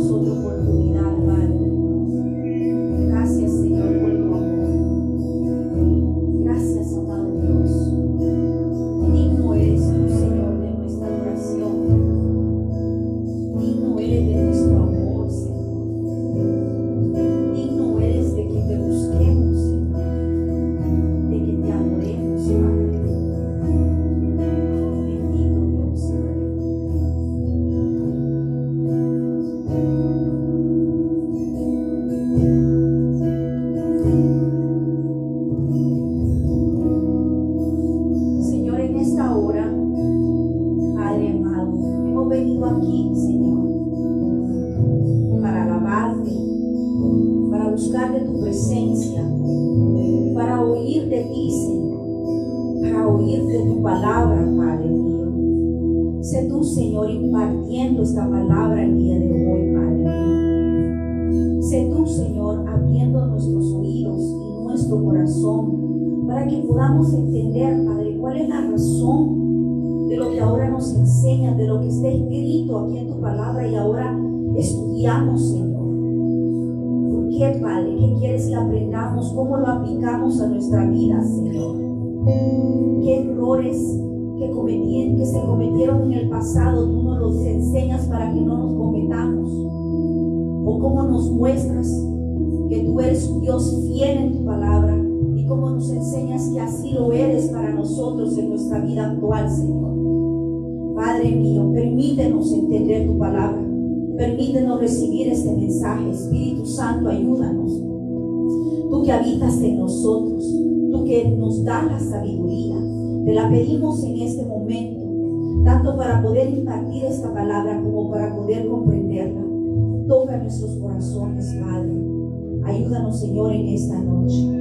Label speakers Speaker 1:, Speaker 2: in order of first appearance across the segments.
Speaker 1: damos otra oportunidad, Padre. Gracias, Señor, por tu amor. Gracias, amado Dios. Digno eres tú, Señor, de nuestra oración. Digno eres de nuestro amor, Señor. Digno eres de que te busquemos, Señor. De que te adoremos, Padre. Bendito Dios, Padre. Señor, en esta hora, Padre amado, hemos venido aquí, Señor, para alabarte, para buscar de tu presencia, para oír de ti, Señor, para oír de tu palabra, Padre mío. Sé tú, Señor, impartiendo esta palabra el día de hoy, Padre mío. Sé tú, Señor, abriendo nuestros oídos y nuestro corazón para que podamos entender, Padre, cuál es la razón de lo que ahora nos enseñan, de lo que está escrito aquí en tu palabra y ahora estudiamos, Señor. ¿Por qué, Padre? ¿Qué quieres que aprendamos? ¿Cómo lo aplicamos a nuestra vida, Señor? ¿Qué errores que se cometieron en el pasado tú nos los enseñas para que no nos cometamos? ¿O cómo nos muestras que tú eres un Dios fiel en tu palabra? Y cómo nos enseñas que así lo eres para nosotros en nuestra vida actual, Señor. Padre mío, permítenos entender tu palabra. Permítenos recibir este mensaje. Espíritu Santo, ayúdanos. Tú que habitas en nosotros, tú que nos das la sabiduría, te la pedimos en este momento, tanto para poder impartir esta palabra como para poder comprenderla. Toca nuestros corazones, Padre. Ayúdanos, Señor, en esta noche.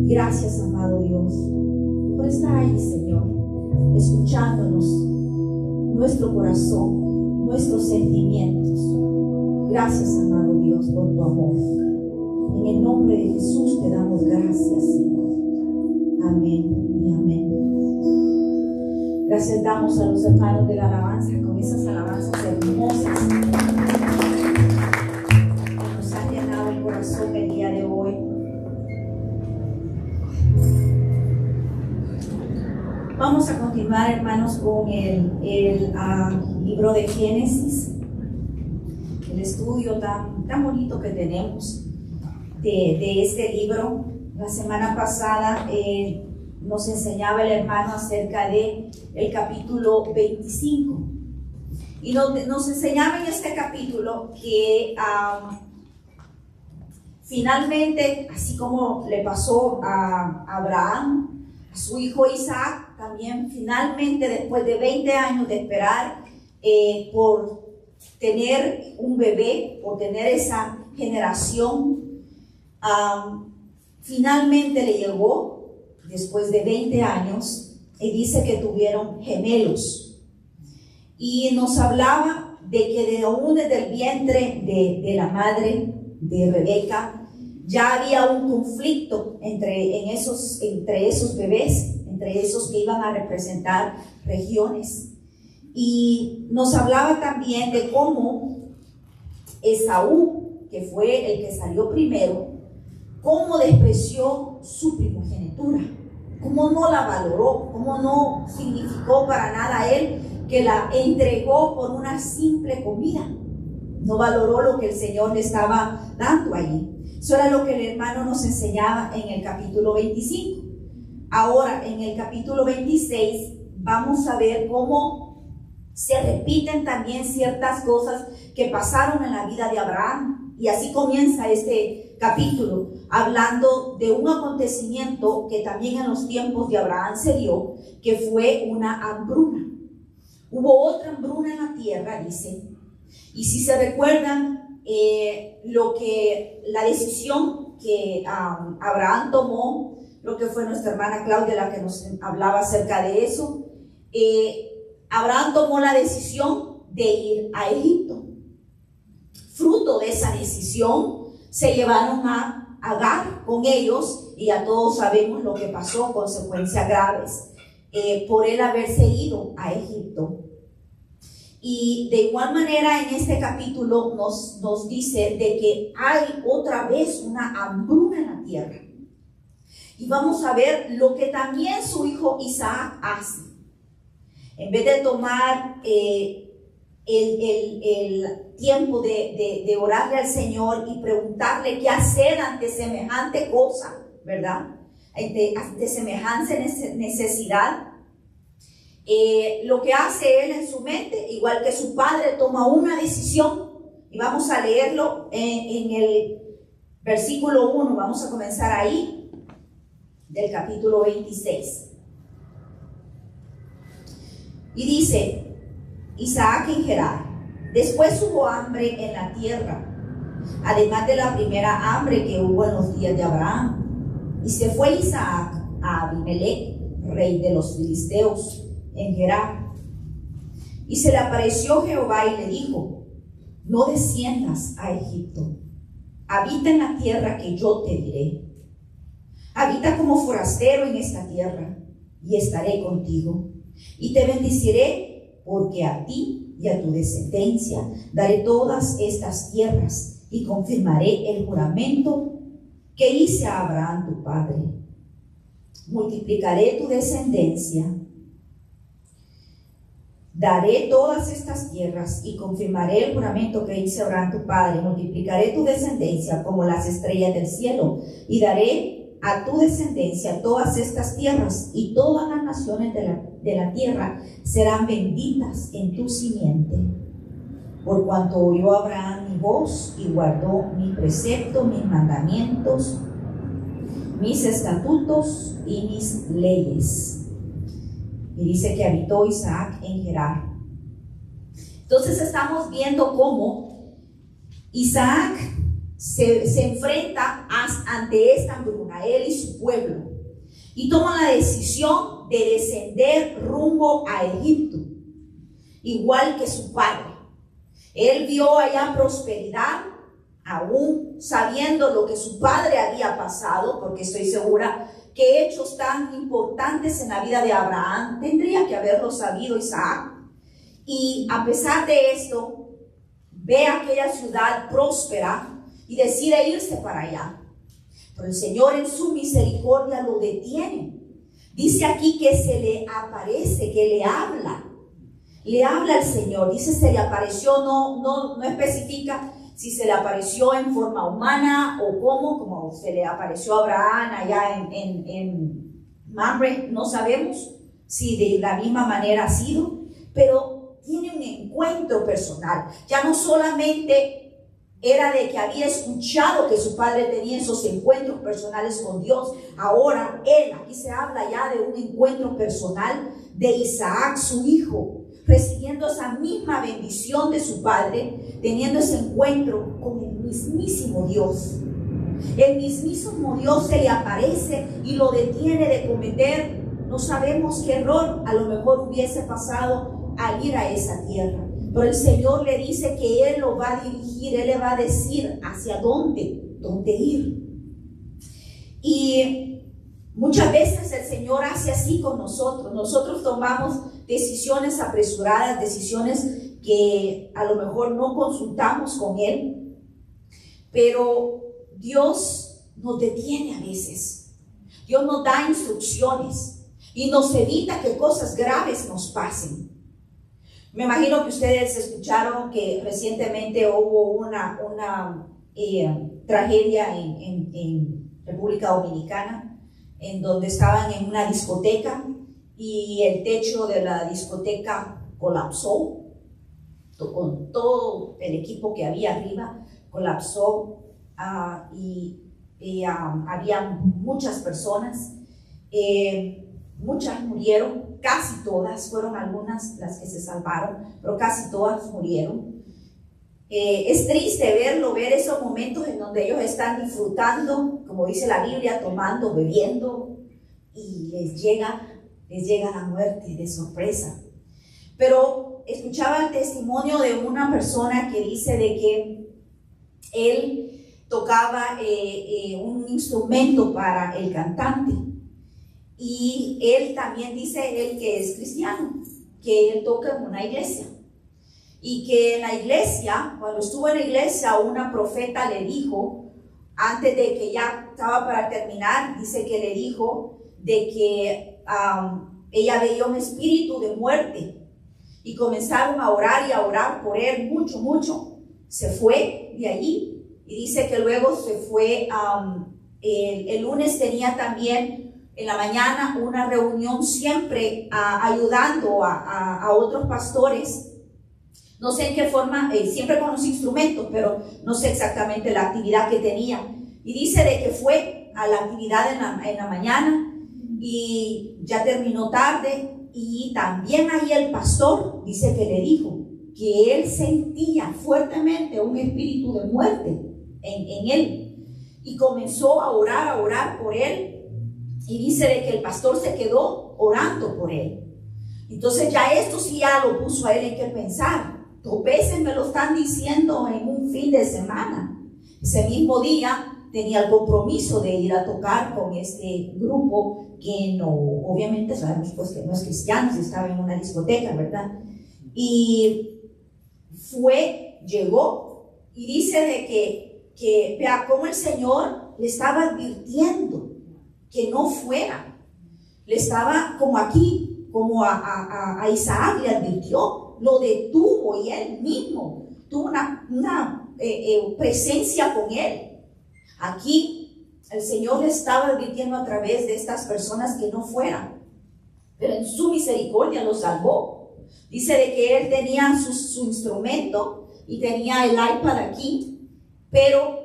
Speaker 1: Gracias, amado Dios, por estar ahí, Señor, escuchándonos, nuestro corazón, nuestros sentimientos. Gracias, amado Dios, por tu amor. En el nombre de Jesús te damos gracias, Señor. Amén y amén. Gracias damos a los hermanos de la alabanza con esas alabanzas hermosas que nos han llenado el corazón el día de hoy. Vamos a continuar, hermanos, con el libro de Génesis, el estudio tan bonito que tenemos de este libro. La semana pasada nos enseñaba el hermano acerca de el capítulo 25 y nos enseñaba en este capítulo que finalmente, así como le pasó a Abraham, a su hijo Isaac, también finalmente después de 20 años de esperar por tener un bebé, por tener esa generación, finalmente le llegó después de 20 años y dice que tuvieron gemelos. Y nos hablaba de que aún desde el vientre de la madre de Rebeca ya había un conflicto entre esos bebés, entre esos que iban a representar regiones. Y nos hablaba también de cómo Esaú, que fue el que salió primero, cómo despreció su primogenitura, cómo no la valoró, cómo no significó para nada a él, que la entregó por una simple comida. No valoró lo que el Señor le estaba dando allí. Eso era lo que el hermano nos enseñaba en el capítulo 25. Ahora, en el capítulo 26, vamos a ver cómo se repiten también ciertas cosas que pasaron en la vida de Abraham. Y así comienza este capítulo, hablando de un acontecimiento que también en los tiempos de Abraham se dio, que fue una hambruna. Hubo otra hambruna en la tierra, dice. Y si se recuerdan, la decisión que Abraham tomó, lo que fue nuestra hermana Claudia la que nos hablaba acerca de eso, Abraham tomó la decisión de ir a Egipto. Fruto de esa decisión, se llevaron a Agar con ellos, y ya todos sabemos lo que pasó, consecuencias graves por él haberse ido a Egipto. Y de igual manera en este capítulo nos dice de que hay otra vez una hambruna en la tierra. Y vamos a ver lo que también su hijo Isaac hace. En vez de tomar el tiempo de orarle al Señor y preguntarle qué hacer ante semejante cosa, ¿verdad? Ante semejante necesidad. Lo que hace él en su mente, igual que su padre, toma una decisión. Y vamos a leerlo en el versículo 1. Vamos a comenzar ahí, del capítulo 26. Y dice: Isaac en Gerar. Después hubo hambre en la tierra, además de la primera hambre que hubo en los días de Abraham. Y se fue Isaac a Abimelech, rey de los filisteos, en Gerar. Y se le apareció Jehová y le dijo: no desciendas a Egipto, habita en la tierra que yo te diré. Habita como forastero en esta tierra, y estaré contigo, y te bendeciré, porque a ti y a tu descendencia daré todas estas tierras, y confirmaré el juramento que hice a Abraham tu padre. Multiplicaré tu descendencia, daré todas estas tierras y confirmaré el juramento que hice a Abraham tu padre. Multiplicaré tu descendencia como las estrellas del cielo, y daré a tu descendencia todas estas tierras, y todas las naciones de la tierra serán benditas en tu simiente. Por cuanto oyó Abraham mi voz y guardó mi precepto, mis mandamientos, mis estatutos y mis leyes. Y dice que habitó Isaac en Gerar. Entonces estamos viendo cómo Isaac se enfrenta ante esta hambruna, él y su pueblo, y toma la decisión de descender rumbo a Egipto, igual que su padre. Él vio allá prosperidad, aún sabiendo lo que su padre había pasado, porque estoy segura que hechos tan importantes en la vida de Abraham tendría que haberlo sabido Isaac. Y a pesar de esto, ve aquella ciudad próspera y decide irse para allá. Pero el Señor en su misericordia lo detiene. Dice aquí que se le aparece, que le habla al Señor. Dice se le apareció, no especifica si se le apareció en forma humana o como se le apareció a Abraham allá en Mamre. No sabemos si de la misma manera ha sido, pero tiene un encuentro personal. Ya no solamente era de que había escuchado que su padre tenía esos encuentros personales con Dios. Ahora aquí se habla ya de un encuentro personal de Isaac, su hijo, recibiendo esa misma bendición de su padre, teniendo ese encuentro con el mismísimo Dios. El mismísimo Dios se le aparece y lo detiene de cometer, no sabemos qué error a lo mejor hubiese pasado al ir a esa tierra. Pero el Señor le dice que Él lo va a dirigir, Él le va a decir hacia dónde ir. Y muchas veces el Señor hace así con nosotros. Nosotros tomamos decisiones apresuradas, decisiones que a lo mejor no consultamos con Él. Pero Dios nos detiene a veces. Dios nos da instrucciones y nos evita que cosas graves nos pasen. Me imagino que ustedes escucharon que recientemente hubo una tragedia en República Dominicana, en donde estaban en una discoteca y el techo de la discoteca colapsó, con todo el equipo que había arriba, colapsó y había muchas personas, muchas murieron. Casi todas, fueron algunas las que se salvaron, pero casi todas murieron. Es triste ver esos momentos en donde ellos están disfrutando, como dice la Biblia, tomando, bebiendo, y les llega la muerte de sorpresa. Pero escuchaba el testimonio de una persona que dice de que él tocaba un instrumento para el cantante. Y él también dice, él que es cristiano, que él toca en una iglesia. y que en la iglesia, cuando estuvo en la iglesia, una profeta le dijo, antes de que ya estaba para terminar, dice que le dijo de que ella veía un espíritu de muerte, y comenzaron a orar por él mucho. Se fue de allí, y dice que luego se fue. El lunes tenía también en la mañana una reunión, siempre ayudando a otros pastores. No sé en qué forma, siempre con los instrumentos, pero no sé exactamente la actividad que tenía. Y dice de que fue a la actividad en la mañana y ya terminó tarde. Y también ahí el pastor dice que le dijo que él sentía fuertemente un espíritu de muerte en él. Y comenzó a orar por él. Y dice de que el pastor se quedó orando por él. Entonces ya esto sí ya lo puso a él en qué pensar. 2 veces me lo están diciendo en un fin de semana. Ese mismo día tenía el compromiso de ir a tocar con este grupo que no, obviamente sabemos pues que no es cristiano, estaba en una discoteca, ¿verdad? Y llegó y dice de que vea cómo el Señor le estaba advirtiendo que no fuera. Le estaba como aquí, como a Isaac le advirtió. Lo detuvo y él mismo tuvo una presencia con él. Aquí el Señor le estaba advirtiendo a través de estas personas que no fueran, pero en su misericordia lo salvó. Dice de que él tenía su instrumento y tenía el iPad aquí, pero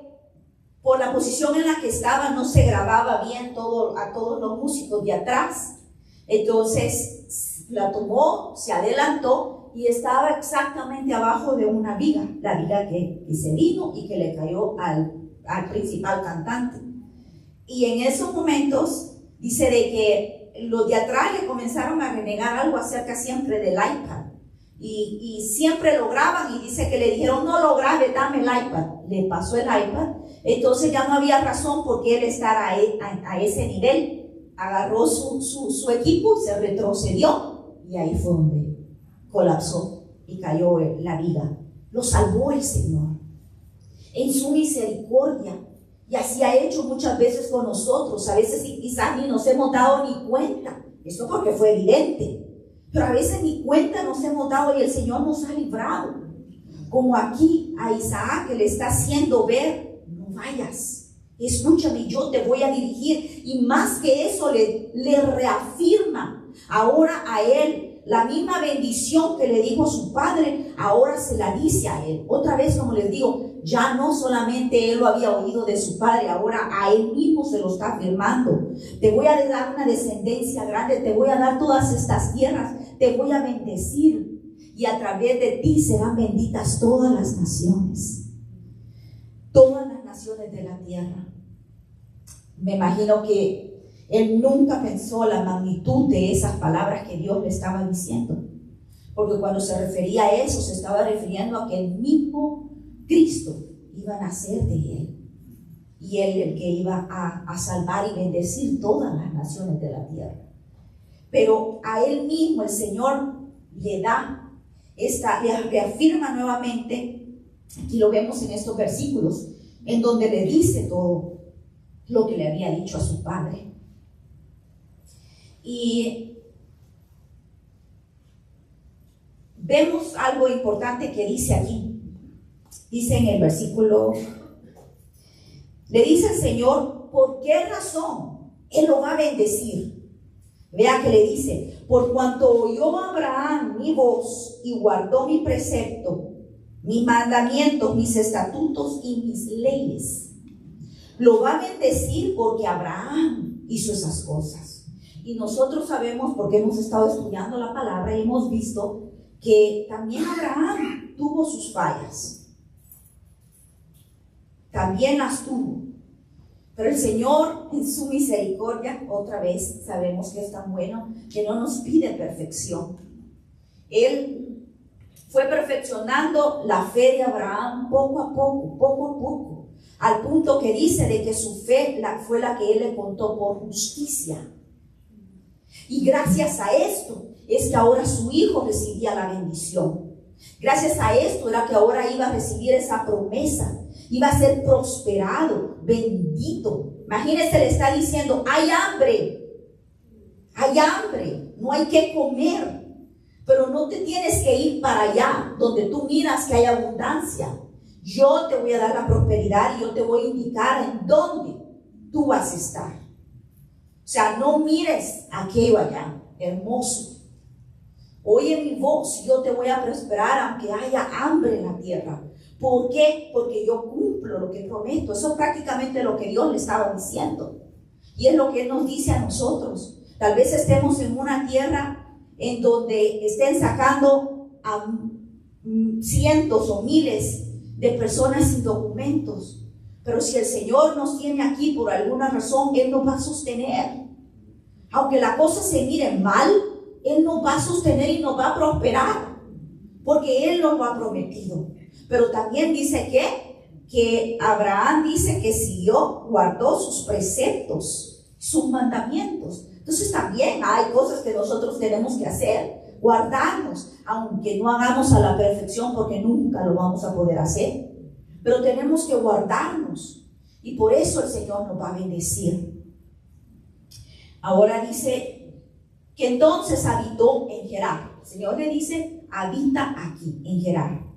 Speaker 1: por la posición en la que estaba no se grababa bien a todos los músicos de atrás. Entonces la tomó, se adelantó y estaba exactamente abajo de una viga, la viga que se vino y que le cayó al principal cantante. Y en esos momentos dice de que los de atrás le comenzaron a renegar algo acerca siempre del iPad, y siempre lo graban, y dice que le dijeron no lo grabe, dame el iPad. Le pasó el iPad. Entonces ya no había razón por qué él estar a ese nivel. Agarró su equipo y se retrocedió, y ahí fue donde colapsó y cayó la viga. Lo salvó el Señor en su misericordia, y así ha hecho muchas veces con nosotros. A veces quizás ni nos hemos dado ni cuenta, esto porque fue evidente, pero a veces ni cuenta nos hemos dado y el Señor nos ha librado, como aquí a Isaac, que le está haciendo ver: no vayas, escúchame, yo te voy a dirigir. Y más que eso, le reafirma ahora a él la misma bendición que le dijo a su padre, ahora se la dice a él. Otra vez, como les digo, ya no solamente él lo había oído de su padre, ahora a él mismo se lo está afirmando. Te voy a dar una descendencia grande, te voy a dar todas estas tierras, te voy a bendecir, y a través de ti serán benditas todas las naciones de la tierra. Me imagino que él nunca pensó la magnitud de esas palabras que Dios le estaba diciendo, porque cuando se refería a eso, se estaba refiriendo a que el mismo Cristo iba a nacer de él, y él el que iba a salvar y bendecir todas las naciones de la tierra. Pero a él mismo el Señor le reafirma nuevamente. Aquí lo vemos en estos versículos, en donde le dice todo lo que le había dicho a su padre. Y vemos algo importante que dice aquí. Dice en el versículo, le dice el Señor por qué razón Él lo va a bendecir. Vea que le dice: por cuanto oyó Abraham mi voz y guardó mi precepto, mis mandamientos, mis estatutos y mis leyes. Lo va a bendecir porque Abraham hizo esas cosas. Y nosotros sabemos, porque hemos estado estudiando la palabra y hemos visto que también Abraham tuvo sus fallas. También las tuvo. Pero el Señor, en su misericordia, otra vez sabemos que es tan bueno, que no nos pide perfección. Él fue perfeccionando la fe de Abraham poco a poco, al punto que dice de que su fe fue la que Él le contó por justicia. Y gracias a esto es que ahora su hijo recibía la bendición. Gracias a esto era que ahora iba a recibir esa promesa. Iba a ser prosperado, bendito. Imagínense, le está diciendo, hay hambre, no hay que comer. Pero no te tienes que ir para allá, donde tú miras que hay abundancia. Yo te voy a dar la prosperidad y yo te voy a indicar en dónde tú vas a estar. O sea, no mires aquello allá, hermoso. Oye mi voz, yo te voy a prosperar aunque haya hambre en la tierra. ¿Por qué? Porque yo cumplo lo que prometo. Eso es prácticamente lo que Dios le estaba diciendo. Y es lo que Él nos dice a nosotros. Tal vez estemos en una tierra en donde estén sacando a cientos o miles de personas sin documentos. Pero si el Señor nos tiene aquí por alguna razón, Él nos va a sostener. Aunque la cosa se mire mal, Él nos va a sostener y nos va a prosperar. Porque Él nos lo ha prometido. Pero también dice que Abraham dice que siguió, guardó sus preceptos, sus mandamientos. Entonces también hay cosas que nosotros tenemos que hacer, guardarnos, aunque no hagamos a la perfección, porque nunca lo vamos a poder hacer. Pero tenemos que guardarnos y por eso el Señor nos va a bendecir. Ahora dice que entonces habitó en Gerar. El Señor le dice, habita aquí, en Gerar.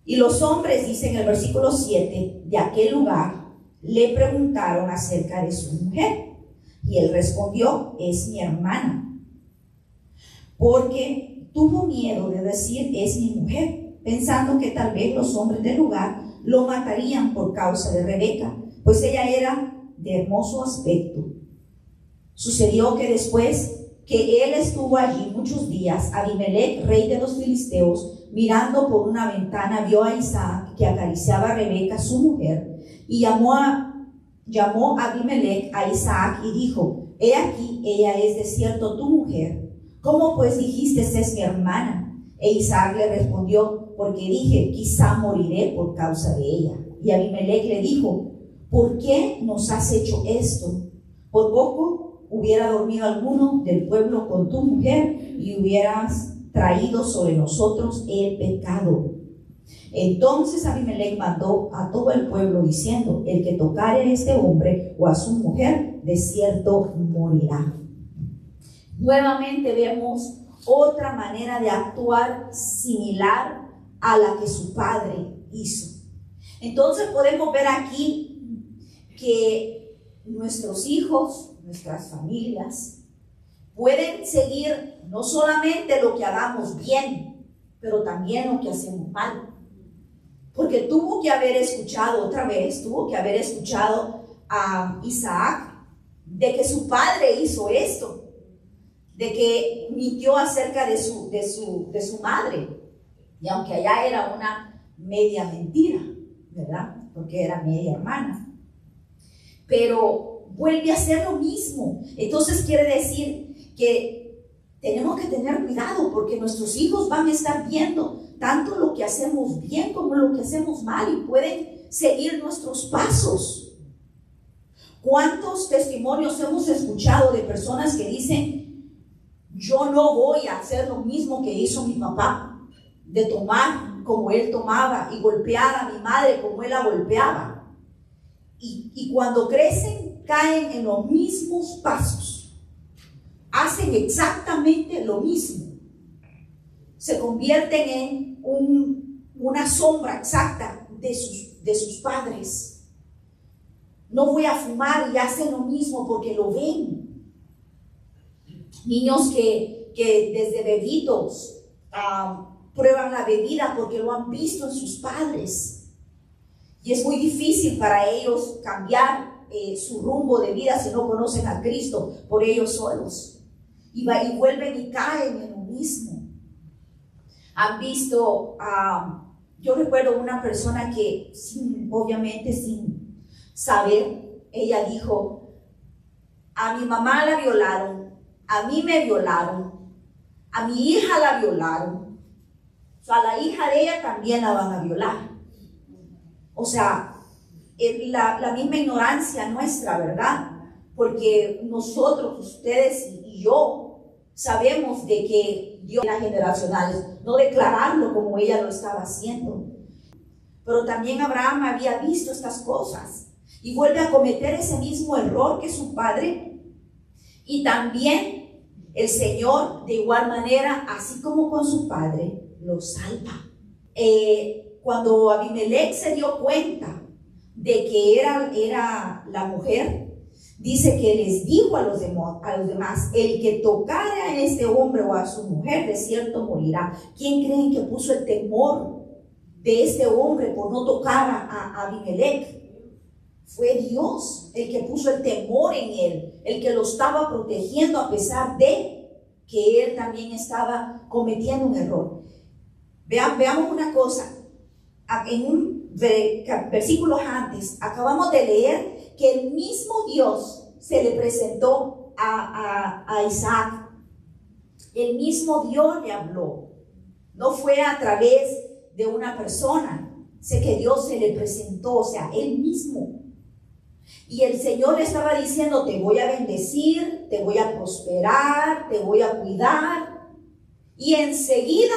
Speaker 1: Y los hombres, dice en el versículo 7, de aquel lugar, le preguntaron acerca de su mujer. Y él respondió, es mi hermana. Porque tuvo miedo de decir, es mi mujer, pensando que tal vez los hombres del lugar lo matarían por causa de Rebeca, pues ella era de hermoso aspecto. Sucedió que después que él estuvo allí muchos días, Abimelech, rey de los filisteos, mirando por una ventana, vio a Isaac que acariciaba a Rebeca, su mujer, y llamó Abimelech a Isaac y dijo, he aquí, ella es de cierto tu mujer. ¿Cómo pues dijiste, es mi hermana? E Isaac le respondió, porque dije, quizá moriré por causa de ella. Y Abimelech le dijo, ¿por qué nos has hecho esto? Por poco hubiera dormido alguno del pueblo con tu mujer y hubieras traído sobre nosotros el pecado. Entonces Abimelech mandó a todo el pueblo diciendo, el que tocare a este hombre o a su mujer, de cierto morirá. Nuevamente vemos otra manera de actuar similar a la que su padre hizo. Entonces podemos ver aquí que nuestros hijos, nuestras familias, pueden seguir no solamente lo que hagamos bien, pero también lo que hacemos mal. Porque tuvo que haber escuchado a Isaac de que su padre hizo esto, de que mintió acerca de su madre. Y aunque allá era una media mentira, ¿verdad? Porque era media hermana. Pero vuelve a hacer lo mismo. Entonces quiere decir que tenemos que tener cuidado porque nuestros hijos van a estar viendo tanto lo que hacemos bien como lo que hacemos mal y pueden seguir nuestros pasos. ¿Cuántos testimonios hemos escuchado de personas que dicen, yo no voy a hacer lo mismo que hizo mi papá, de tomar como él tomaba y golpear a mi madre como él la golpeaba? Y cuando crecen, caen en los mismos pasos, hacen exactamente lo mismo, se convierten en una sombra exacta de sus padres. No voy a fumar y hacen lo mismo porque lo ven. Niños que desde bebitos prueban la bebida porque lo han visto en sus padres. Y es muy difícil para ellos cambiar su rumbo de vida si no conocen a Cristo por ellos solos. Y vuelven y caen en lo mismo. Han visto, yo recuerdo una persona que obviamente sin saber, ella dijo, a mi mamá la violaron, a mí me violaron, a mi hija la violaron, o sea, a la hija de ella también la van a violar. O sea, la misma ignorancia nuestra, ¿verdad? Porque nosotros, ustedes y yo, sabemos de que Dios era generacional, no declararlo como ella lo estaba haciendo. Pero también Abraham había visto estas cosas y vuelve a cometer ese mismo error que su padre. Y también el Señor, de igual manera, así como con su padre, lo salva. Cuando Abimelech se dio cuenta de que era la mujer, dice que les dijo a los demás: el que tocara a este hombre o a su mujer, de cierto morirá. ¿Quién creen que puso el temor de este hombre por no tocar a Abimelech? Fue Dios el que puso el temor en él, el que lo estaba protegiendo a pesar de que él también estaba cometiendo un error. Veamos una cosa. En un versículo antes acabamos de leer que el mismo Dios se le presentó a Isaac. El mismo Dios le habló. No fue a través de una persona. Sé que Dios se le presentó, o sea, él mismo. Y el Señor le estaba diciendo: te voy a bendecir, te voy a prosperar, te voy a cuidar. Y enseguida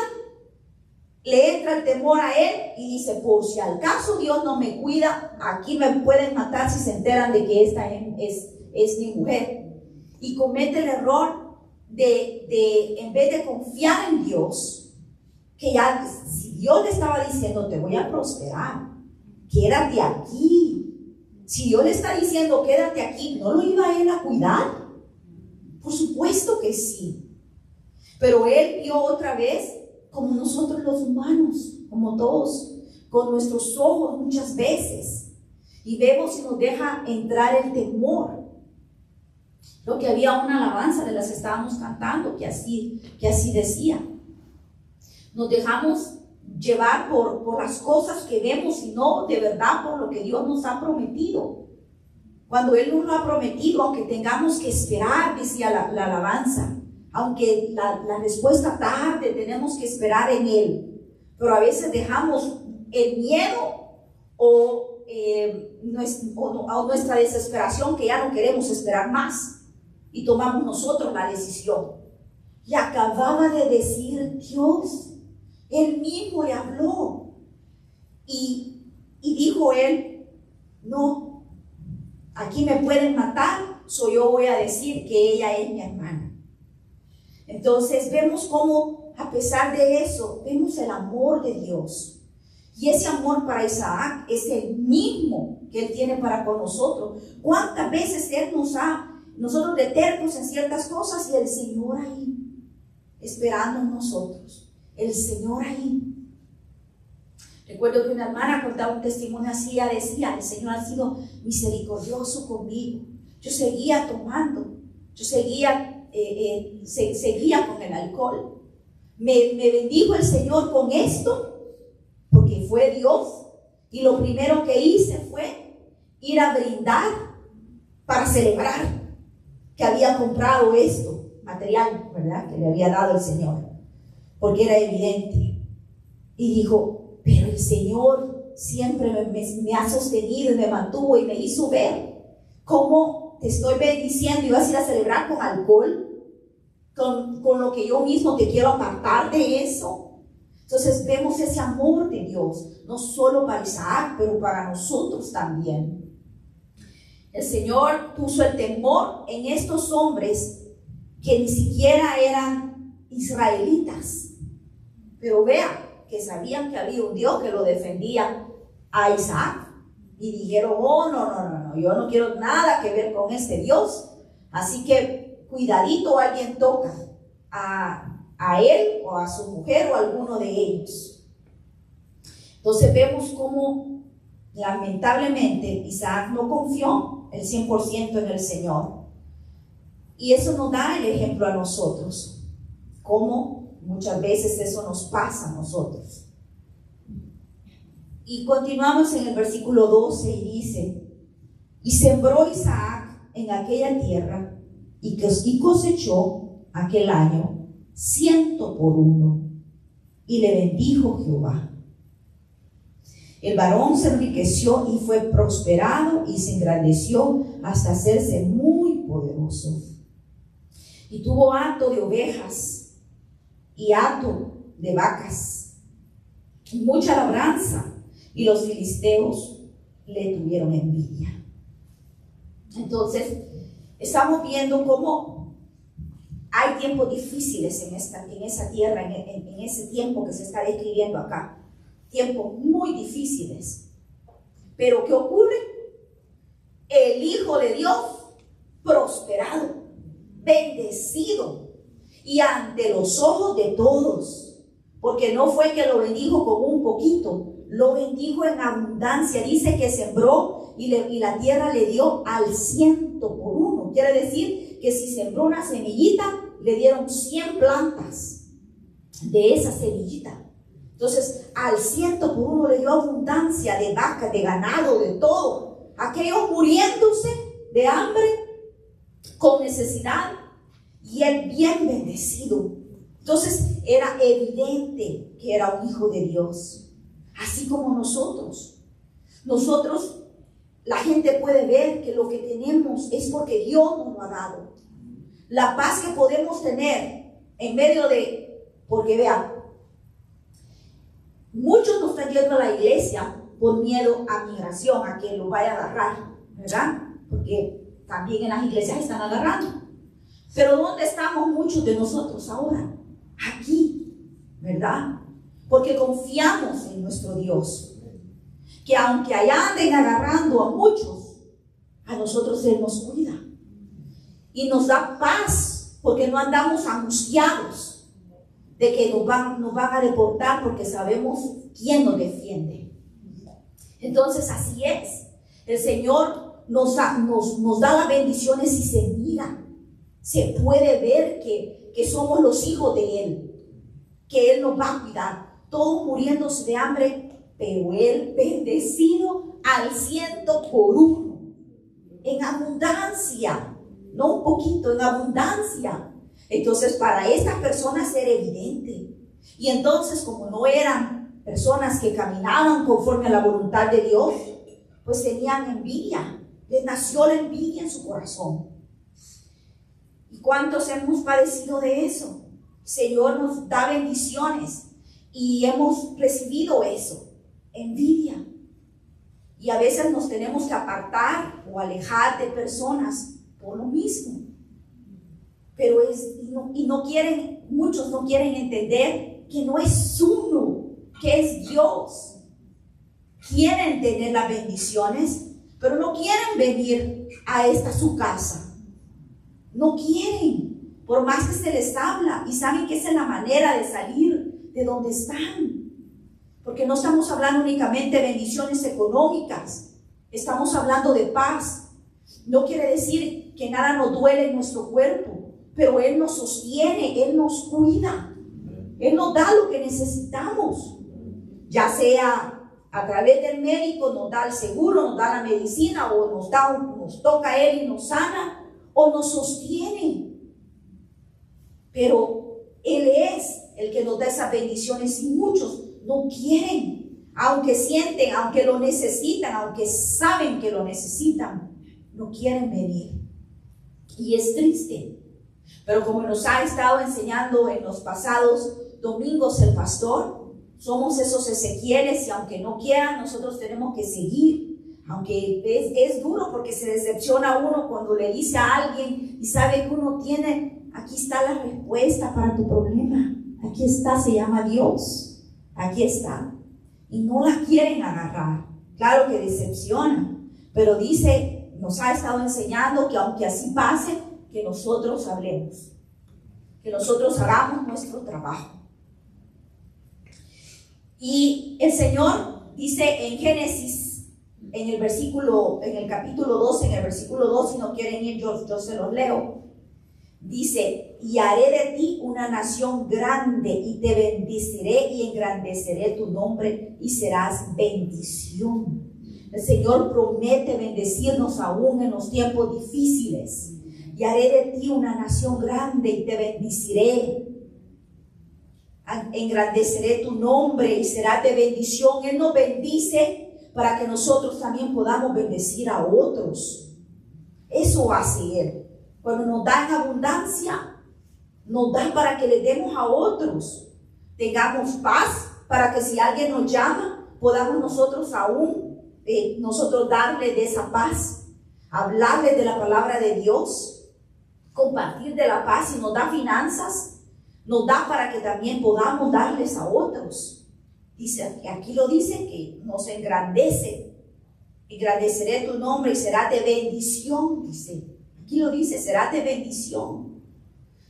Speaker 1: le entra el temor a él y dice: por si al caso Dios no me cuida, aquí me pueden matar si se enteran de que esta es mi mujer. Y comete el error de en vez de confiar en Dios, que ya si Dios le estaba diciendo: te voy a prosperar, quédate aquí. Si Dios le está diciendo: quédate aquí, ¿no lo iba él a cuidar? Por supuesto que sí. Pero él vio otra vez, como nosotros los humanos, como todos, con nuestros ojos muchas veces, y vemos y nos deja entrar el temor. Lo que había una alabanza de las que estábamos cantando que así decía: nos dejamos llevar por las cosas que vemos y no de verdad por lo que Dios nos ha prometido. Cuando Él nos lo ha prometido, aunque tengamos que esperar, decía la alabanza, aunque la respuesta tarde, tenemos que esperar en Él. Pero a veces dejamos el miedo o nuestra desesperación, que ya no queremos esperar más, y tomamos nosotros la decisión. Y acababa de decir Dios, Él mismo le habló, y dijo él: no, aquí me pueden matar, yo voy a decir que ella es mi hermana. Entonces vemos cómo, a pesar de eso, vemos el amor de Dios. Y ese amor para Isaac es el mismo que Él tiene para con nosotros. ¿Cuántas veces Él nosotros de tercos en ciertas cosas, y el Señor ahí, esperando en nosotros? El Señor ahí. Recuerdo que una hermana contaba un testimonio así. Ella decía: el Señor ha sido misericordioso conmigo. Yo seguía tomando, yo seguía con el alcohol. Me bendijo el Señor con esto, porque fue Dios. Y lo primero que hice fue ir a brindar para celebrar que había comprado esto, material, ¿verdad?, que le había dado el Señor, porque era evidente. Y dijo: pero el Señor siempre me ha sostenido y me mantuvo y me hizo ver cómo te estoy bendiciendo y vas a ir a celebrar con alcohol, con lo que yo mismo te quiero apartar de eso. Entonces vemos ese amor de Dios, no solo para Isaac, pero para nosotros también. El Señor puso el temor en estos hombres que ni siquiera eran israelitas, pero vean que sabían que había un Dios que lo defendía a Isaac, y dijeron: oh, no, yo no quiero nada que ver con este Dios, así que cuidadito, alguien toca a él o a su mujer o a alguno de ellos. Entonces vemos cómo lamentablemente Isaac no confió el 100% en el Señor, y eso nos da el ejemplo a nosotros, cómo muchas veces eso nos pasa a nosotros. Y continuamos en el versículo 12 y dice: y sembró Isaac en aquella tierra y cosechó aquel año 100 por 1, y le bendijo Jehová. El varón se enriqueció y fue prosperado y se engrandeció hasta hacerse muy poderoso. y tuvo hato de ovejas y hato de vacas, y mucha labranza, y los filisteos le tuvieron envidia. Entonces, estamos viendo cómo hay tiempos difíciles en esa tierra, en ese tiempo que se está describiendo acá. Tiempos muy difíciles. Pero ¿qué ocurre? El Hijo de Dios prosperado, bendecido, y ante los ojos de todos, porque no fue que lo bendijo con un poquito, lo bendijo en abundancia. Dice que sembró y la tierra le dio al 100%. Quiere decir que si sembró una semillita, le dieron 100 plantas de esa semillita. Entonces, al 100% le dio abundancia de vacas, de ganado, de todo. Aquellos muriéndose de hambre, con necesidad, y él bien bendecido. Entonces, era evidente que era un hijo de Dios. Así como nosotros, la gente puede ver que lo que tenemos es porque Dios nos lo ha dado. La paz que podemos tener en medio porque vean, muchos no están yendo a la iglesia por miedo a migración, a que los vaya a agarrar, ¿verdad? Porque también en las iglesias están agarrando. Pero ¿dónde estamos muchos de nosotros ahora? Aquí, ¿verdad? Porque confiamos en nuestro Dios, que aunque allá anden agarrando a muchos, a nosotros Él nos cuida y nos da paz, porque no andamos angustiados de que nos van a deportar, porque sabemos quién nos defiende. Entonces así es, el Señor nos da las bendiciones y se mira, se puede ver que somos los hijos de Él, que Él nos va a cuidar. Todos muriéndose de hambre, pero Él bendecido al 100%, en abundancia, no un poquito, en abundancia. Entonces, para estas personas era evidente. Y entonces, como no eran personas que caminaban conforme a la voluntad de Dios, pues tenían envidia. Les nació la envidia en su corazón. ¿Y cuántos hemos padecido de eso? El Señor nos da bendiciones y hemos recibido eso, envidia. Y a veces nos tenemos que apartar o alejar de personas por lo mismo. Pero muchos no quieren entender que no es uno, que es Dios. Quieren tener las bendiciones, pero no quieren venir a su casa. No quieren, por más que se les habla, y saben que esa es la manera de salir de donde están. Porque no estamos hablando únicamente de bendiciones económicas, estamos hablando de paz. No quiere decir que nada nos duele en nuestro cuerpo, pero Él nos sostiene, Él nos cuida, Él nos da lo que necesitamos, ya sea a través del médico, nos da el seguro, nos da la medicina, o nos toca Él y nos sana, o nos sostiene. Pero Él es el que nos da esas bendiciones, y muchos no quieren, aunque sienten, aunque lo necesitan, aunque saben que lo necesitan, no quieren venir. Y es triste. Pero como nos ha estado enseñando en los pasados domingos el pastor, somos esos Ezequieles, y aunque no quieran, nosotros tenemos que seguir. Aunque es duro, porque se decepciona uno cuando le dice a alguien y sabe que uno tiene, aquí está la respuesta para tu problema, aquí está, se llama Dios, aquí está, y no la quieren agarrar. Claro que decepciona, pero dice, nos ha estado enseñando que aunque así pase, que nosotros hablemos, que nosotros hagamos nuestro trabajo. Y el Señor dice en Génesis, en el capítulo 12, en el versículo 2, si no quieren ir, yo se los leo. Dice, y haré de ti una nación grande, y te bendeciré y engrandeceré tu nombre, y serás bendición. El Señor promete bendecirnos aún en los tiempos difíciles. Y haré de ti una nación grande, y te bendeciré. Engrandeceré tu nombre, y serás de bendición. Él nos bendice para que nosotros también podamos bendecir a otros. Eso hace Él. Cuando nos da en abundancia, nos da para que le demos a otros. Tengamos paz para que si alguien nos llama, podamos nosotros aún, nosotros darle de esa paz, hablarle de la palabra de Dios, compartir de la paz. Y nos da finanzas, nos da para que también podamos darles a otros. Dice, aquí lo dice que nos engrandece. Engrandeceré tu nombre y será de bendición, dice. Aquí lo dice, será de bendición.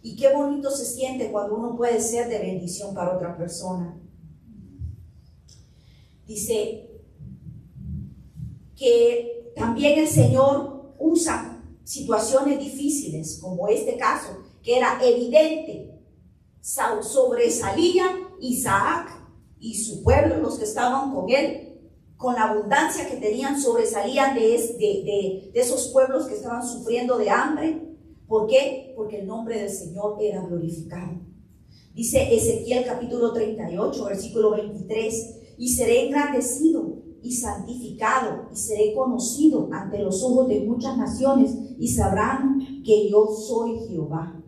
Speaker 1: Y qué bonito se siente cuando uno puede ser de bendición para otra persona. Dice que también el Señor usa situaciones difíciles, como este caso, que era evidente. Sobresalía Isaac y su pueblo, los que estaban con él, con la abundancia que tenían, sobresalían de esos pueblos que estaban sufriendo de hambre. ¿Por qué? Porque el nombre del Señor era glorificado. Dice Ezequiel capítulo 38, versículo 23, y seré engrandecido y santificado y seré conocido ante los ojos de muchas naciones y sabrán que yo soy Jehová.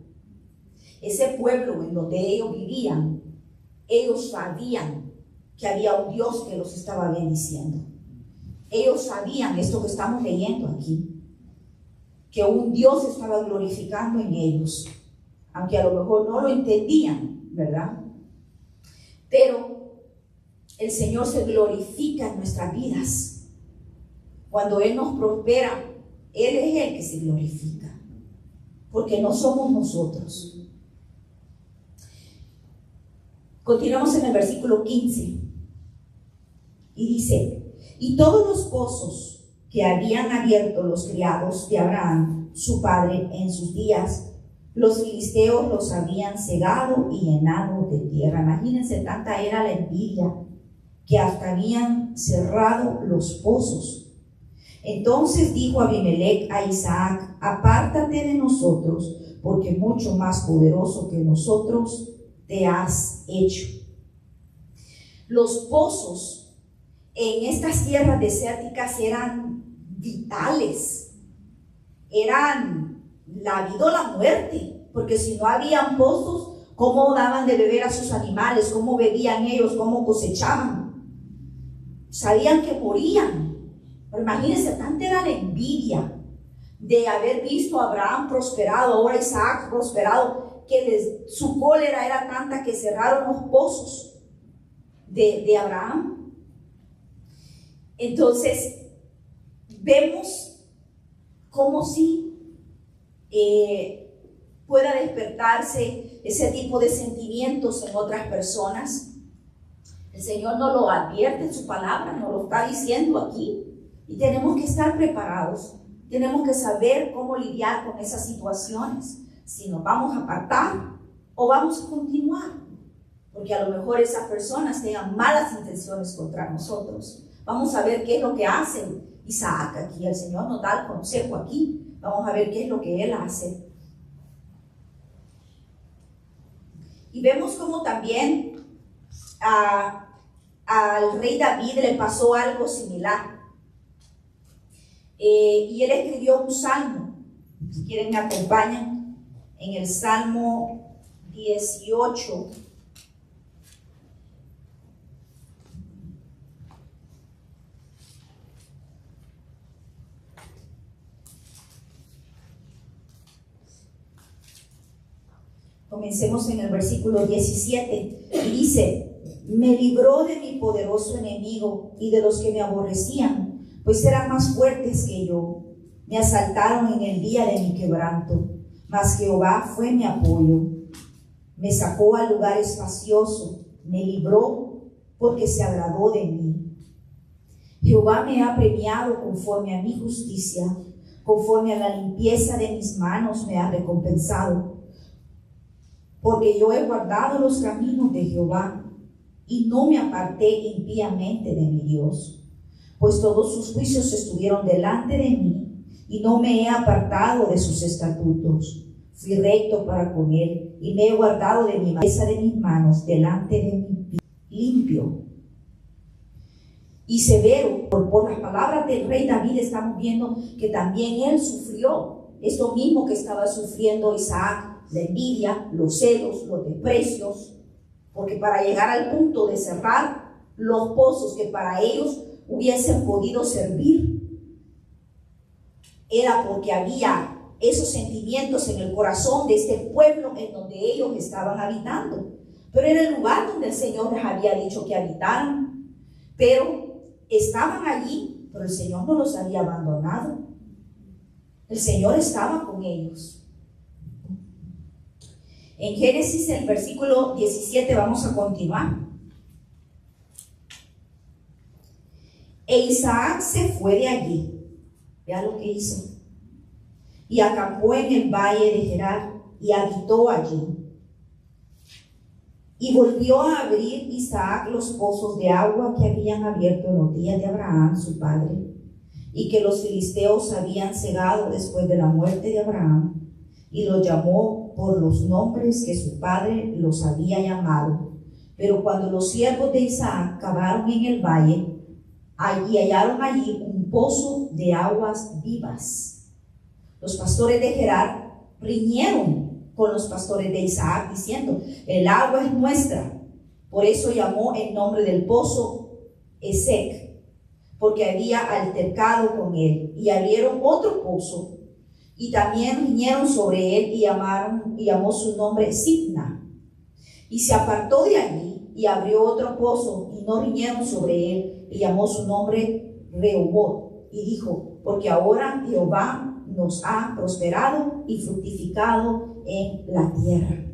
Speaker 1: Ese pueblo en donde ellos vivían, ellos sabían que había un Dios que los estaba bendiciendo. Ellos sabían esto que estamos leyendo aquí, que un Dios estaba glorificando en ellos, aunque a lo mejor no lo entendían, ¿verdad? Pero el Señor se glorifica en nuestras vidas. Cuando Él nos prospera, Él es el que se glorifica, porque no somos nosotros. Continuamos en el versículo 15 y dice, y todos los pozos que habían abierto los criados de Abraham, su padre, en sus días, los filisteos los habían cegado y llenado de tierra. Imagínense, tanta era la envidia que hasta habían cerrado los pozos. Entonces dijo Abimelech a Isaac, apártate de nosotros, porque mucho más poderoso que nosotros te has hecho. Los pozos en estas tierras desérticas eran vitales, eran la vida o la muerte, porque si no habían pozos, ¿cómo daban de beber a sus animales? ¿Cómo bebían ellos? ¿Cómo cosechaban? Sabían que morían. Pero imagínense, tanta era la envidia de haber visto a Abraham prosperado, ahora Isaac prosperado, que su cólera era tanta que cerraron los pozos de Abraham. Entonces vemos cómo si pueda despertarse ese tipo de sentimientos en otras personas. El Señor nos lo advierte en su palabra, nos lo está diciendo aquí, y tenemos que estar preparados, tenemos que saber cómo lidiar con esas situaciones, si nos vamos a apartar o vamos a continuar, porque a lo mejor esas personas tengan malas intenciones contra nosotros. Vamos a ver qué es lo que hace Isaac aquí. El Señor nos da el consejo aquí. Vamos a ver qué es lo que él hace. Y vemos como también al rey David le pasó algo similar. Y él escribió un salmo. Si quieren me acompañan en el Salmo 18. Comencemos en el versículo 17 y dice, me libró de mi poderoso enemigo y de los que me aborrecían, pues eran más fuertes que yo. Me asaltaron en el día de mi quebranto, mas Jehová fue mi apoyo. Me sacó al lugar espacioso, me libró porque se agradó de mí. Jehová me ha premiado conforme a mi justicia, conforme a la limpieza de mis manos me ha recompensado. Porque yo he guardado los caminos de Jehová y no me aparté impíamente de mi Dios. Pues todos sus juicios estuvieron delante de mí y no me he apartado de sus estatutos. Fui recto para con él y me he guardado de mi malicia de mis manos delante de mí, limpio y severo. Por las palabras del rey David estamos viendo que también él sufrió esto mismo que estaba sufriendo Isaac la envidia, los celos, los desprecios, porque para llegar al punto de cerrar los pozos que para ellos hubiesen podido servir, era porque había esos sentimientos en el corazón de este pueblo en donde ellos estaban habitando. Pero era el lugar donde el Señor les había dicho que habitaran. Pero estaban allí, pero el Señor no los había abandonado. El Señor estaba con ellos. En Génesis, el versículo 17, vamos a continuar. E Isaac se fue de allí. Vea lo que hizo. Y acampó en el valle de Gerar y habitó allí. Y volvió a abrir Isaac los pozos de agua que habían abierto en los días de Abraham, su padre, y que los filisteos habían cegado después de la muerte de Abraham, y los llamó por los nombres que su padre los había llamado. Pero cuando los siervos de Isaac cavaron en el valle, allí hallaron allí un pozo de aguas vivas. Los pastores de Gerar riñeron con los pastores de Isaac, diciendo: el agua es nuestra. Por eso llamó el nombre del pozo Esek, porque había altercado con él. Y abrieron otro pozo, y también riñeron sobre él, y llamó su nombre Sitna. Y se apartó de allí, y abrió otro pozo, y no riñeron sobre él, y llamó su nombre Rehobot. Y dijo: porque ahora Jehová nos ha prosperado y fructificado en la tierra.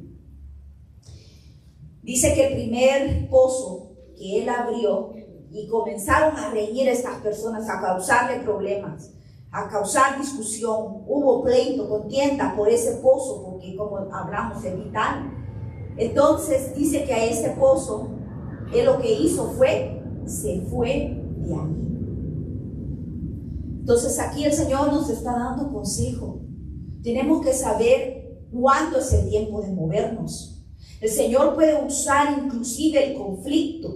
Speaker 1: Dice que el primer pozo que él abrió, y comenzaron a reñir a estas personas, a causarle problemas, a causar discusión, hubo pleito, contienda por ese pozo, porque como hablamos es vital. Entonces dice que a ese pozo, él lo que hizo fue, se fue de ahí. Entonces aquí el Señor nos está dando consejo. Tenemos que saber cuándo es el tiempo de movernos. El Señor puede usar inclusive el conflicto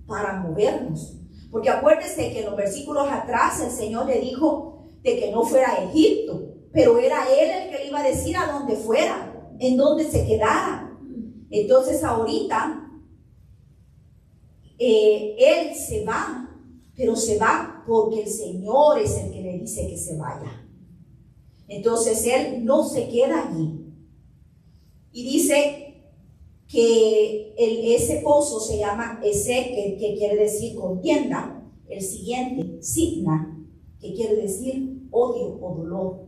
Speaker 1: para movernos. Porque acuérdense que en los versículos atrás el Señor le dijo de que no fuera a Egipto, pero era Él el que le iba a decir a dónde fuera, en dónde se quedara. Entonces ahorita Él se va, pero se va porque el Señor es el que le dice que se vaya. Entonces Él no se queda allí. Y dice que ese pozo se llama Esek, que quiere decir contienda. El siguiente, Sitna, que quiere decir odio o dolor.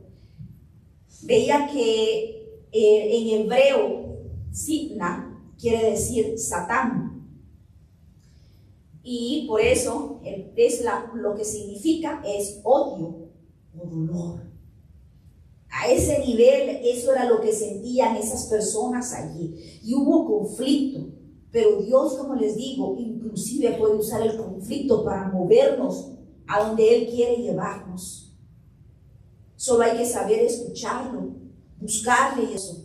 Speaker 1: Veía que en hebreo Sitna quiere decir Satán. Y por eso lo que significa es odio o dolor. A ese nivel, eso era lo que sentían esas personas allí. Y hubo conflicto. Pero Dios, como les digo, inclusive puede usar el conflicto para movernos a donde Él quiere llevarnos. Solo hay que saber escucharlo, buscarle eso.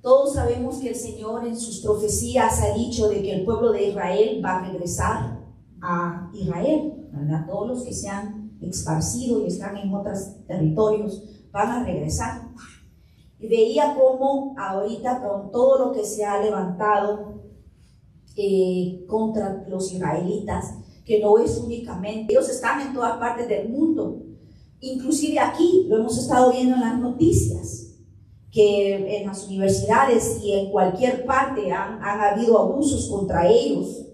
Speaker 1: Todos sabemos que el Señor en sus profecías ha dicho de que el pueblo de Israel va a regresar a Israel, ¿verdad? Todos los que se han esparcido y están en otros territorios van a regresar. Y veía cómo ahorita con todo lo que se ha levantado contra los israelitas, que no es únicamente, ellos están en todas partes del mundo, inclusive aquí lo hemos estado viendo en las noticias, que en las universidades y en cualquier parte han habido abusos contra ellos.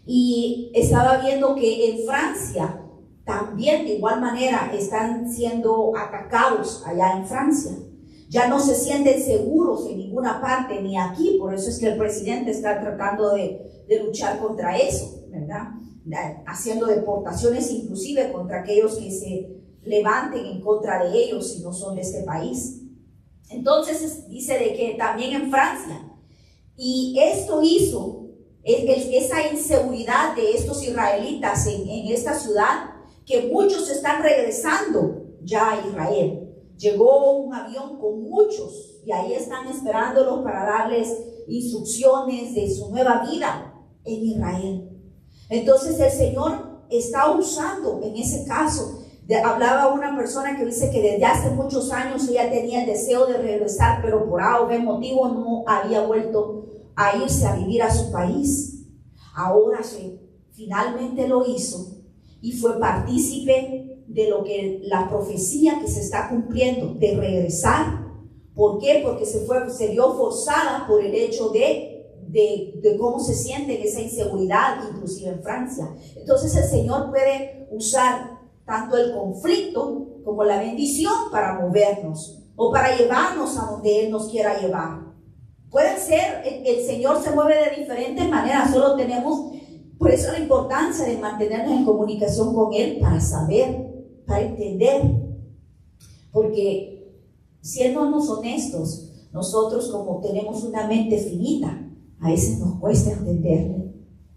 Speaker 1: Y estaba viendo que en Francia también de igual manera están siendo atacados allá en Francia. Ya no se sienten seguros en ninguna parte, ni aquí. Por eso es que el presidente está tratando de luchar contra eso, ¿verdad? Haciendo deportaciones inclusive contra aquellos que se levanten en contra de ellos si no son de este país. Entonces dice de que también en Francia, y esto hizo esa inseguridad de estos israelitas en esta ciudad, que muchos están regresando ya a Israel. Llegó un avión con muchos y ahí están esperándolos para darles instrucciones de su nueva vida en Israel. Entonces el Señor está usando en ese caso Hablaba una persona que dice que desde hace muchos años ella tenía el deseo de regresar, pero por A o B motivo no había vuelto a irse a vivir a su país. Ahora finalmente lo hizo y fue partícipe de lo que la profecía que se está cumpliendo de regresar. ¿Por qué? Porque se vio forzada por el hecho de cómo se siente esa inseguridad, inclusive en Francia. Entonces el Señor puede usar tanto el conflicto como la bendición para movernos o para llevarnos a donde Él nos quiera llevar. Puede ser, el Señor se mueve de diferentes maneras, solo tenemos, por eso la importancia de mantenernos en comunicación con Él para saber, para entender. Porque siéndonos honestos, nosotros como tenemos una mente finita, a veces nos cuesta entenderle,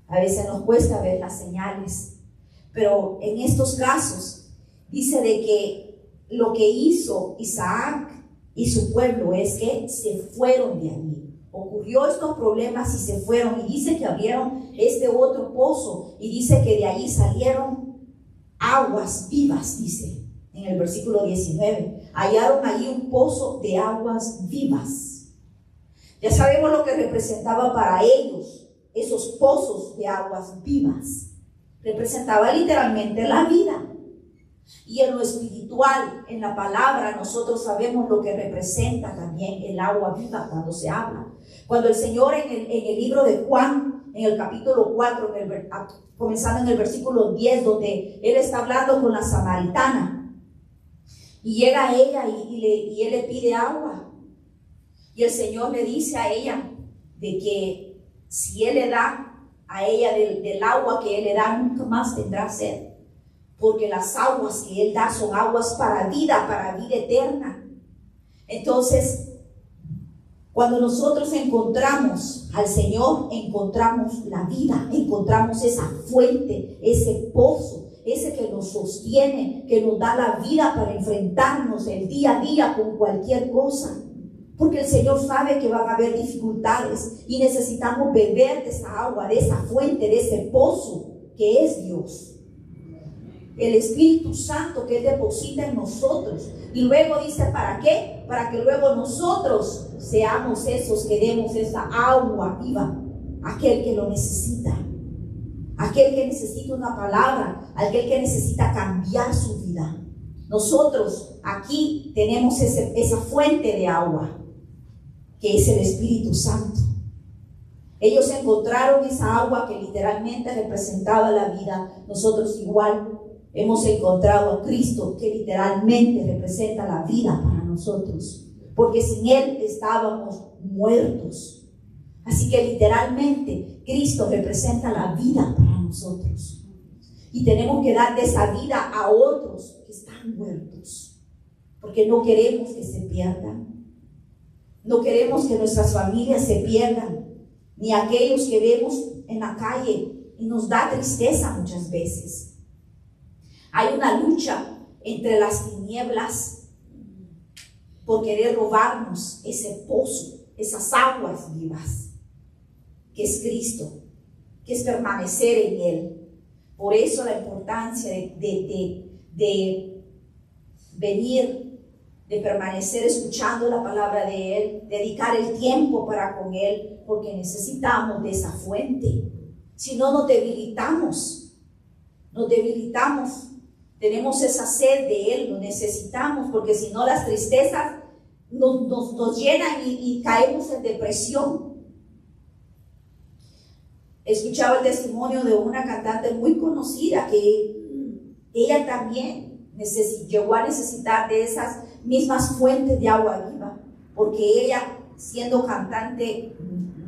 Speaker 1: a veces nos cuesta ver las señales. Pero en estos casos dice de que lo que hizo Isaac y su pueblo es que se fueron de allí. Ocurrió estos problemas y se fueron, y dice que abrieron este otro pozo, y dice que de allí salieron aguas vivas, dice en el versículo 19. Hallaron allí un pozo de aguas vivas. Ya sabemos lo que representaba para ellos esos pozos de aguas vivas. Representaba literalmente la vida. Y en lo espiritual, en la palabra, nosotros sabemos lo que representa también el agua viva cuando se habla. Cuando el Señor en el libro de Juan, en el capítulo 4, comenzando en el versículo 10, donde Él está hablando con la samaritana, y llega a ella y Él le pide agua. Y el Señor le dice a ella de que si Él le da a ella del agua que Él le da, nunca más tendrá sed. Porque las aguas que Él da son aguas para vida eterna. Entonces, cuando nosotros encontramos al Señor, encontramos la vida, encontramos esa fuente, ese pozo, ese que nos sostiene, que nos da la vida para enfrentarnos el día a día con cualquier cosa. Porque el Señor sabe que van a haber dificultades y necesitamos beber de esa agua, de esa fuente, de ese pozo que es Dios. El Espíritu Santo que Él deposita en nosotros. Y luego dice, ¿para qué? Para que luego nosotros seamos esos que demos esa agua viva a aquel que lo necesita, aquel que necesita una palabra, aquel que necesita cambiar su vida. Nosotros aquí tenemos esa fuente de agua que es el Espíritu Santo. Ellos encontraron esa agua que literalmente representaba la vida. Nosotros igual hemos encontrado a Cristo que literalmente representa la vida para nosotros, porque sin Él estábamos muertos. Así que literalmente Cristo representa la vida para nosotros, y tenemos que dar de esa vida a otros que están muertos, porque no queremos que se pierdan, no queremos que nuestras familias se pierdan, ni aquellos que vemos en la calle, y nos da tristeza muchas veces. Hay una lucha entre las tinieblas por querer robarnos ese pozo, esas aguas vivas, que es Cristo, que es permanecer en Él. Por eso la importancia de venir, de permanecer escuchando la palabra de Él, dedicar el tiempo para con Él, porque necesitamos de esa fuente. Si no, nos debilitamos, tenemos esa sed de Él, lo necesitamos, porque si no las tristezas nos llenan y caemos en depresión. Escuchaba el testimonio de una cantante muy conocida que ella también llegó a necesitar de esas mismas fuentes de agua viva, porque ella, siendo cantante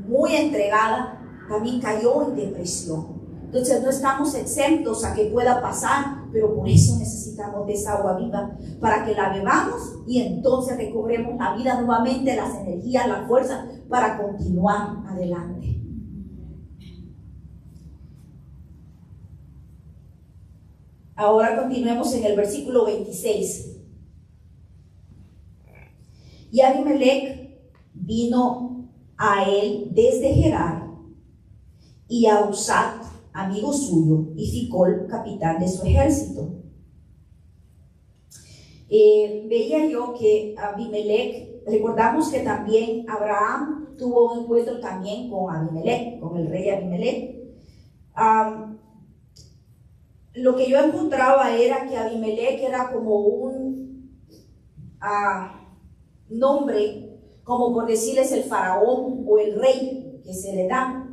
Speaker 1: muy entregada, también cayó en depresión. Entonces no estamos exentos a que pueda pasar, pero por eso necesitamos de esa agua viva, para que la bebamos y entonces recobremos la vida nuevamente, las energías, la fuerza para continuar adelante. Ahora continuemos en el versículo 26. Y Abimelech vino a él desde Gerar, y a Usat, amigo suyo, y Ficol, capitán de su ejército. veía yo que Abimelech, recordamos que también Abraham tuvo un encuentro también con Abimelech, con el rey Abimelech. Lo que yo encontraba era que Abimelech era como un nombre, como por decirles el faraón o el rey que se le da.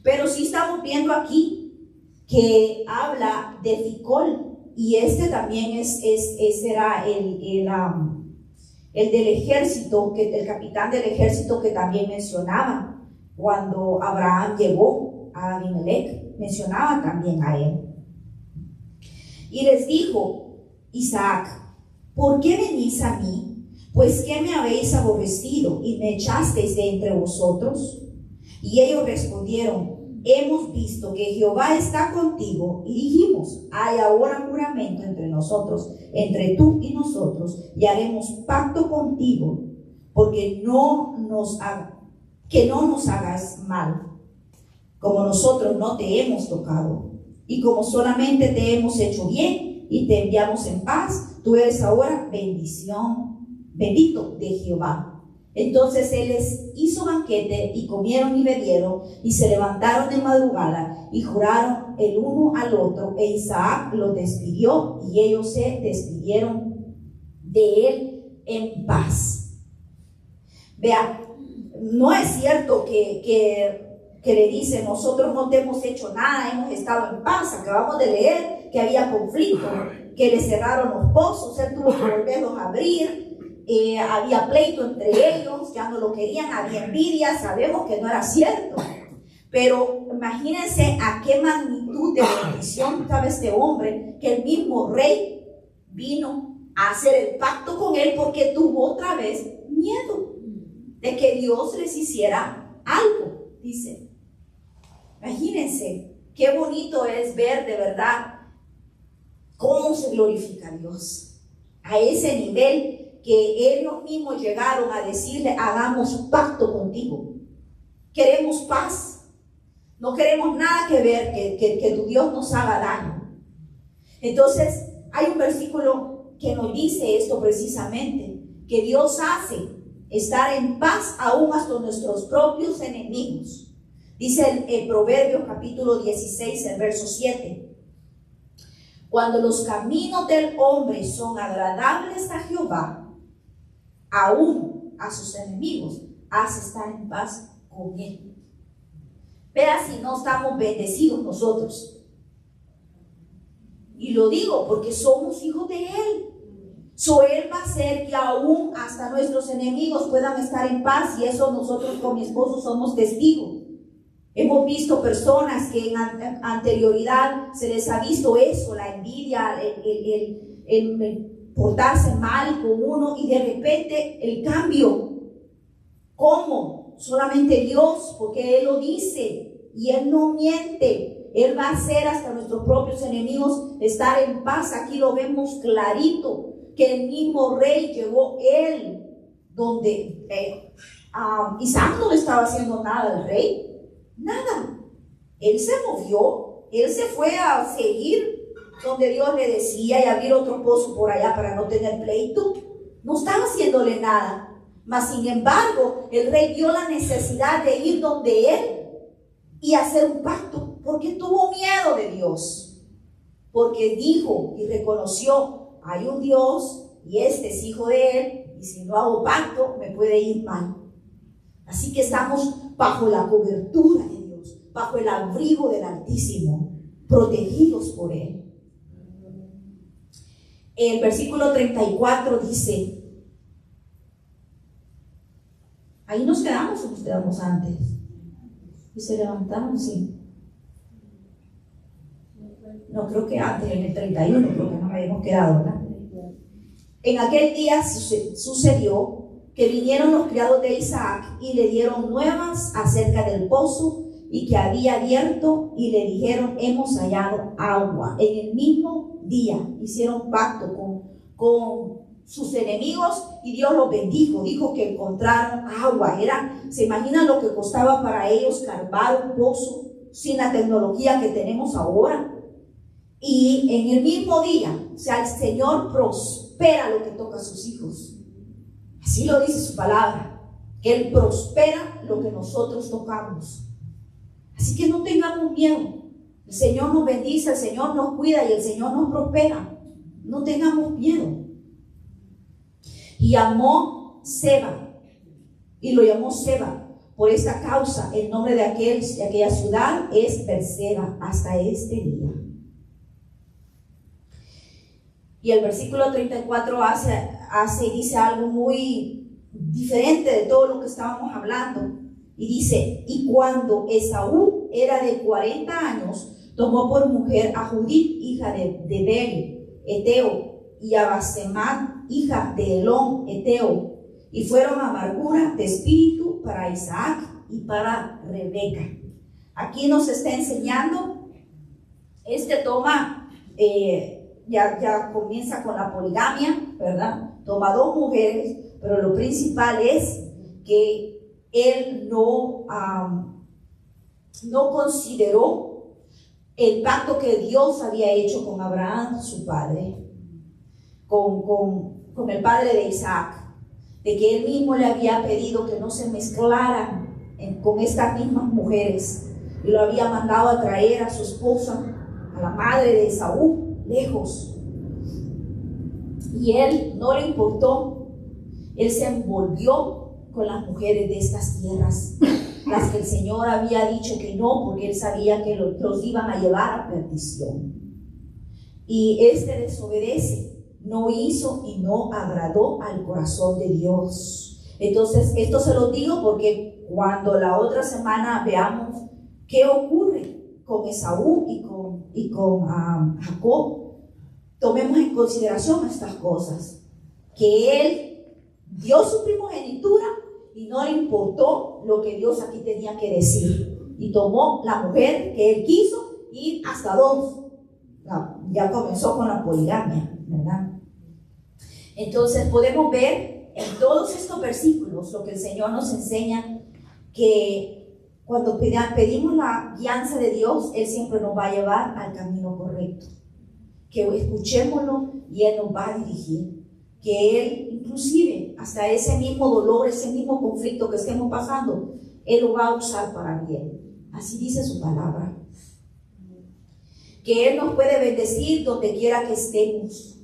Speaker 1: Pero sí estamos viendo aquí que habla de Ficol, y este también era el del ejército, el capitán del ejército que también mencionaba cuando Abraham llegó a Abimelech, mencionaba también a él. Y les dijo Isaac: ¿por qué venís a mí? Pues ¿qué me habéis aborrecido y me echasteis de entre vosotros? Y ellos respondieron: hemos visto que Jehová está contigo, y dijimos: hay ahora juramento entre nosotros, entre tú y nosotros, y haremos pacto contigo, porque que no nos hagas mal, como nosotros no te hemos tocado, y como solamente te hemos hecho bien y te enviamos en paz, tú eres ahora bendito de Jehová. Entonces él les hizo banquete, y comieron y bebieron, y se levantaron de madrugada y juraron el uno al otro, e Isaac los despidió, y ellos se despidieron de él en paz. Vean, no es cierto que le dice: nosotros no te hemos hecho nada, hemos estado en paz. Acabamos de leer que había conflicto, que le cerraron los pozos, él tuvo que volverlos a abrir. Había pleito entre ellos, ya no lo querían, había envidia. Sabemos que no era cierto, pero imagínense a qué magnitud de bendición estaba este hombre, que el mismo rey vino a hacer el pacto con él porque tuvo otra vez miedo de que Dios les hiciera algo, dice. Imagínense qué bonito es ver de verdad cómo se glorifica a Dios a ese nivel, que ellos mismos llegaron a decirle: hagamos pacto contigo, queremos paz, no queremos nada que ver que tu Dios nos haga daño. Entonces hay un versículo que nos dice esto precisamente, que Dios hace estar en paz aún hasta nuestros propios enemigos. Dice el Proverbios capítulo 16, el verso 7: cuando los caminos del hombre son agradables a Jehová, aún a sus enemigos hace estar en paz con él. Vea si no estamos bendecidos nosotros. Y lo digo porque somos hijos de él. Él va a hacer que aún hasta nuestros enemigos puedan estar en paz, y eso nosotros con mi esposo somos testigos. Hemos visto personas que en anterioridad se les ha visto eso, la envidia, el portarse mal con uno, y de repente el cambio. ¿Cómo? Solamente Dios, porque Él lo dice y Él no miente. Él va a hacer hasta nuestros propios enemigos estar en paz. Aquí lo vemos clarito, que el mismo rey llegó él donde Isaac no le estaba haciendo nada al rey. Nada. Él se movió, él se fue a seguir donde Dios le decía, y abrir otro pozo por allá para no tener pleito. No estaba haciéndole nada. Mas sin embargo, el rey vio la necesidad de ir donde él y hacer un pacto, porque tuvo miedo de Dios, porque dijo y reconoció: hay un Dios y este es hijo de él, y si no hago pacto me puede ir mal. Así que estamos bajo la cobertura de Dios, bajo el abrigo del Altísimo, protegidos por él. El versículo 34 dice, ahí nos quedamos o nos quedamos antes, y se levantaron, sí. No, creo que antes, en el 31, creo que nos habíamos quedado, ¿verdad? En aquel día sucedió que vinieron los criados de Isaac y le dieron nuevas acerca del pozo y que había abierto, y le dijeron: hemos hallado agua. En el mismo día hicieron pacto con sus enemigos, y Dios los bendijo. Dijo que encontraron agua. ¿Se imaginan lo que costaba para ellos cavar un pozo sin la tecnología que tenemos ahora? y en el mismo día, o sea, el Señor prospera lo que toca a sus hijos. Así lo dice su palabra, que Él prospera lo que nosotros tocamos. Así que no tengamos miedo. El Señor nos bendice, el Señor nos cuida y el Señor nos prospera. No tengamos miedo. Y llamó Seba, y lo llamó Seba. Por esta causa, el nombre de aquella ciudad es Berseba hasta este día. Y el versículo 34 dice algo muy diferente de todo lo que estábamos hablando. Y dice, y cuando Esaú era de 40 años, tomó por mujer a Judith, hija de Beri, Eteo, y a Basemat, hija de Elón, Eteo, y fueron amargura de espíritu para Isaac y para Rebeca. Aquí nos está enseñando, ya comienza con la poligamia, ¿verdad? Toma 2 mujeres, pero lo principal es que él no consideró el pacto que Dios había hecho con Abraham, su padre, con el padre de Isaac, de que él mismo le había pedido que no se mezclaran con estas mismas mujeres, y lo había mandado a traer a su esposa, a la madre de Esaú, lejos. Y él no le importó, él se envolvió con las mujeres de estas tierras, las que el Señor había dicho que no, porque él sabía que los iban a llevar a perdición. Y desobedece, no hizo y no agradó al corazón de Dios. Entonces, esto se lo digo porque cuando la otra semana veamos qué ocurre con Esaú y con Jacob, tomemos en consideración estas cosas, que él dio su primogenitura y no le importó lo que Dios aquí tenía que decir, y tomó la mujer que él quiso y hasta 2. Ya comenzó con la poligamia, ¿verdad? Entonces podemos ver en todos estos versículos lo que el Señor nos enseña, que cuando pedimos la guianza de Dios, Él siempre nos va a llevar al camino correcto, que escuchémoslo y Él nos va a dirigir, que Él inclusive hasta ese mismo dolor, ese mismo conflicto que estemos pasando, Él lo va a usar para bien. Así dice su palabra, que Él nos puede bendecir donde quiera que estemos,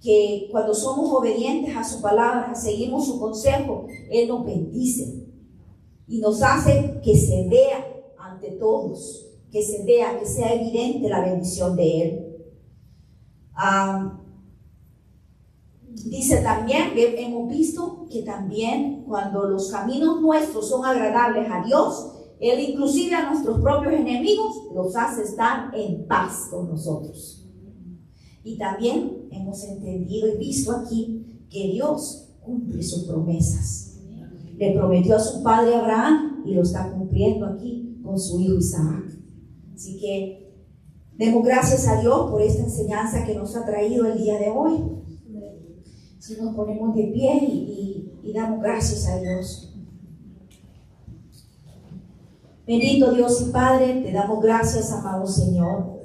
Speaker 1: que cuando somos obedientes a su palabra, seguimos su consejo, Él nos bendice y nos hace que se vea ante todos, que se vea, que sea evidente la bendición de Él. Dice también, hemos visto que también cuando los caminos nuestros son agradables a Dios, Él inclusive a nuestros propios enemigos los hace estar en paz con nosotros. Y también hemos entendido y visto aquí que Dios cumple sus promesas. Le prometió a su padre Abraham y lo está cumpliendo aquí con su hijo Isaac. Así que demos gracias a Dios por esta enseñanza que nos ha traído el día de hoy. Si nos ponemos de pie y damos gracias a Dios. Bendito Dios y Padre, te damos gracias, amado Señor.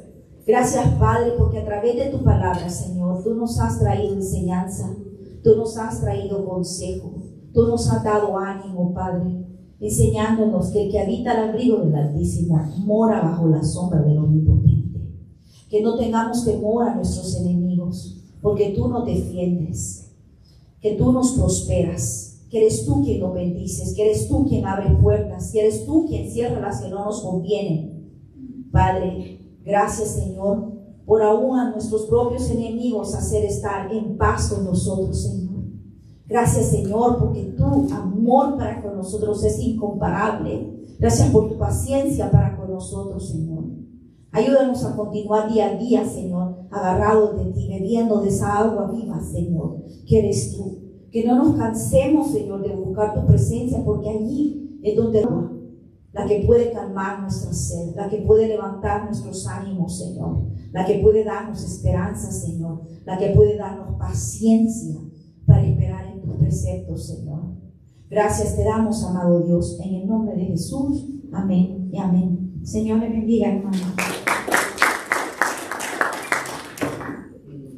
Speaker 1: Gracias, Padre, porque a través de tu palabra, Señor, tú nos has traído enseñanza, tú nos has traído consejo, tú nos has dado ánimo, Padre, enseñándonos que el que habita al abrigo del Altísimo mora bajo la sombra del Omnipotente. Que no tengamos temor a nuestros enemigos, porque tú nos defiendes, que tú nos prosperas, que eres tú quien nos bendices, que eres tú quien abre puertas, que eres tú quien cierra las que no nos convienen. Padre, gracias, Señor, por aún a nuestros propios enemigos hacer estar en paz con nosotros, Señor. Gracias, Señor, porque tu amor para con nosotros es incomparable. Gracias por tu paciencia para con nosotros, Señor. Ayúdanos a continuar día a día, Señor, agarrados de ti, bebiendo de esa agua viva, Señor, que eres tú. Que no nos cansemos, Señor, de buscar tu presencia, porque allí es donde la que puede calmar nuestra sed, la que puede levantar nuestros ánimos, Señor, la que puede darnos esperanza, Señor, la que puede darnos paciencia para esperar en tus preceptos, Señor. Gracias te damos, amado Dios, en el nombre de Jesús. Amén y amén. Señor le bendiga, hermano.